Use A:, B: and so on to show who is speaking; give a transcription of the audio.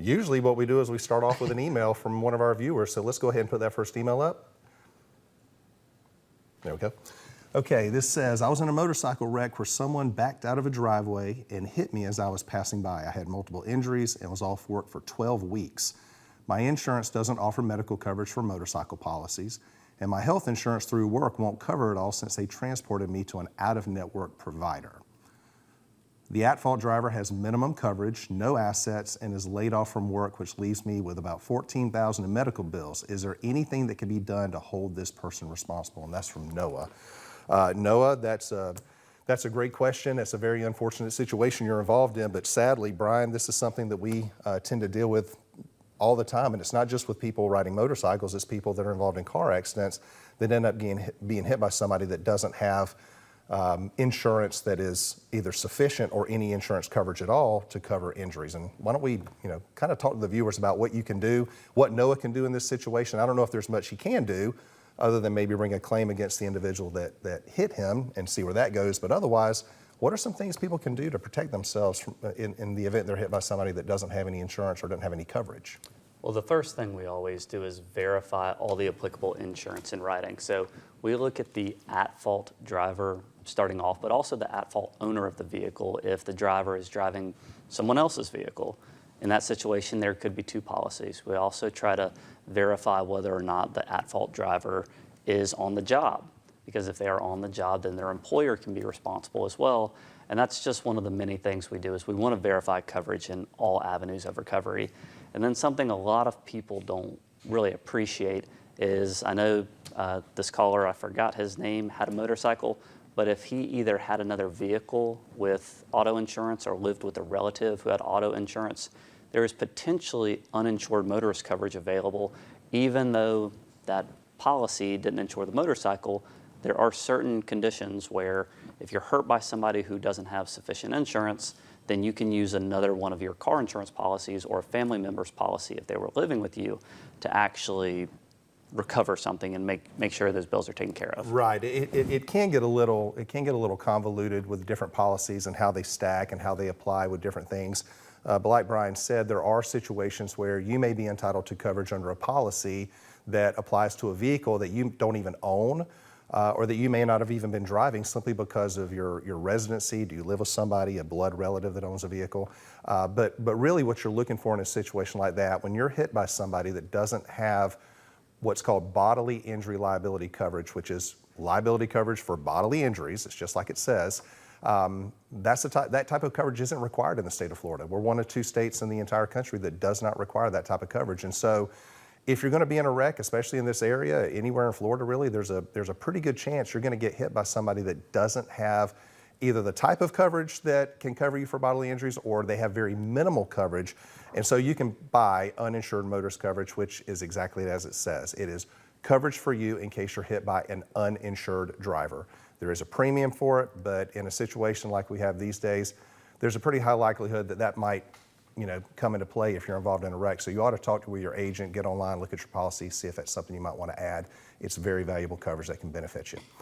A: Usually what we do is we start off with an email from one of our viewers. So let's go ahead and put that first email up. There we go. Okay, this says, I was in a motorcycle wreck where someone backed out of a driveway and hit me as I was passing by. I had multiple injuries and was off work for 12 weeks. My insurance doesn't offer medical coverage for motorcycle policies, and my health insurance through work won't cover it all since they transported me to an out-of-network provider. The at-fault driver has minimum coverage, no assets, and is laid off from work, which leaves me with about $14,000 in medical bills. Is there anything that can be done to hold this person responsible? And that's from Noah. Noah, that's a great question. It's a very unfortunate situation you're involved in, but sadly, Brian, this is something that we tend to deal with all the time, and it's not just with people riding motorcycles, it's people that are involved in car accidents that end up being hit by somebody that doesn't have insurance that is either sufficient or any insurance coverage at all to cover injuries. And why don't we, kind of talk to the viewers about what you can do, what Noah can do in this situation. I don't know if there's much he can do other than maybe bring a claim against the individual that hit him and see where that goes. But otherwise, what are some things people can do to protect themselves from, in the event they're hit by somebody that doesn't have any insurance or doesn't have any coverage?
B: Well, the first thing we always do is verify all the applicable insurance in writing. So we look at the at-fault driver starting off, but also the at-fault owner of the vehicle if the driver is driving someone else's vehicle. In that situation, there could be two policies. We also try to verify whether or not the at-fault driver is on the job, because if they are on the job, then their employer can be responsible as well. And that's just one of the many things we do, is we want to verify coverage in all avenues of recovery. And then something a lot of people don't really appreciate is, I know this caller, I forgot his name, had a motorcycle, but if he either had another vehicle with auto insurance or lived with a relative who had auto insurance, there is potentially uninsured motorist coverage available. Even though that policy didn't insure the motorcycle, there are certain conditions where if you're hurt by somebody who doesn't have sufficient insurance, then you can use another one of your car insurance policies or a family member's policy if they were living with you to actually recover something and make sure those bills are taken care of.
A: Right. It can get a little convoluted with different policies and how they stack and how they apply with different things. But like Brian said, there are situations where you may be entitled to coverage under a policy that applies to a vehicle that you don't even own, or that you may not have even been driving simply because of your residency. Do you live with somebody, a blood relative that owns a vehicle? But really what you're looking for in a situation like that, when you're hit by somebody that doesn't have what's called bodily injury liability coverage, which is liability coverage for bodily injuries, it's just like it says, that type of coverage isn't required in the state of Florida. We're one of two states in the entire country that does not require that type of coverage. And so if you're going to be in a wreck, especially in this area, anywhere in Florida really, there's a pretty good chance you're going to get hit by somebody that doesn't have either the type of coverage that can cover you for bodily injuries, or they have very minimal coverage. And so you can buy uninsured motorist coverage, which is exactly as it says. It is coverage for you in case you're hit by an uninsured driver. There is a premium for it, but in a situation like we have these days, there's a pretty high likelihood that that might come into play if you're involved in a wreck. So you ought to talk with your agent, get online, look at your policy, see if that's something you might want to add. It's very valuable coverage that can benefit you.